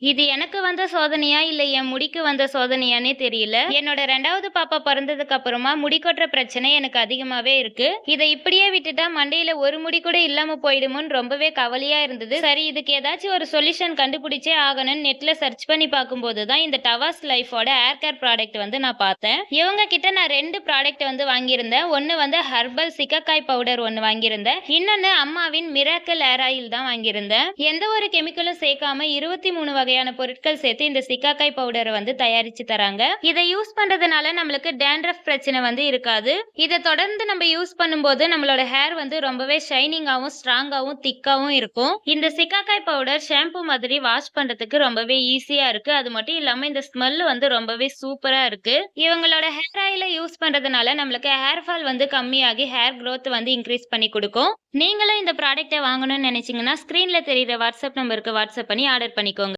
இது எனக்கு வந்த சோதனையா, இல்ல என் முடிக்கு வந்த சோதனையான்னே தெரியல. என்னோட 2வது பாப்பா பொறந்ததுக்கு அப்புறமா முடி கொட்ற பிரச்சனை எனக்கு அதிகமாவே இருக்கு. இத இப்படியே விட்டுட்டா மண்டையில ஒரு முடி கூட இல்லாம போயிடுமோன்னு ரொம்பவே கவலையா இருந்தது. சரி இதுக்கு ஏதாச்சும் ஒரு சொல்யூஷன் கண்டுபிடிச்சே ஆகணும்னு நெட்ல சர்ச் பண்ணி பார்க்கும்போது தான் இந்த டவாஸ் லைஃபோட ஹேர் கேர் ப்ராடக்ட் வந்து நான் பார்த்தேன். இவங்க கிட்ட நான் 2 ப்ராடக்ட் வந்து வாங்கியிருந்தேன். ஒண்ணு வந்து ஹெர்பல் சிக்கக்காய் பவுடர் ஒண்ணு வாங்கியிருந்தேன். இன்னொன்னு அம்மாவின் மிராக்கிள் ஹேர் ஆயில் தான் வாங்கியிருந்தேன். எந்த ஒரு கெமிக்கலும் சேர்க்காம 23 வகையான பொருட்கள் சேர்த்து இந்த சிக்காக்காய் பவுடரை வந்து தயாரிச்சு தராங்க. இதை யூஸ் பண்றதுனால நம்மளுக்கு டேண்ட்ரஃப் பிரச்சனை வந்து இருக்காது. இதை தொடர்ந்து நம்ம யூஸ் பண்ணும்போது நம்மளோட ஹேர் வந்து ரொம்பவே ஷைனிங்காவும் ஸ்ட்ராங்காவும் திக்காவும் இருக்கும். இந்த சிக்காக்காய் பவுடர் ஷாம்பு மாதிரி வாஷ் பண்றதுக்கு ரொம்பவே ஈஸியா இருக்கு. அது மட்டும் இல்லாம இந்த ஸ்மெல் வந்து ரொம்பவே சூப்பரா இருக்கு. இவங்களோட ஹேர் ஆயில யூஸ் பண்றதுனால நம்மளுக்கு ஹேர் ஃபால் வந்து கம்மியாகி ஹேர் growth வந்து இன்க்ரீஸ் பண்ணி கொடுக்கும். நீங்களும் இந்த ப்ராடக்ட்டை வாங்கணும்னு நினைச்சீங்கன்னா ஸ்கிரீன்ல தெரியுற வாட்ஸ்அப் நம்பருக்கு வாட்ஸ்அப் பண்ணி ஆர்டர் பண்ணிக்கோங்க.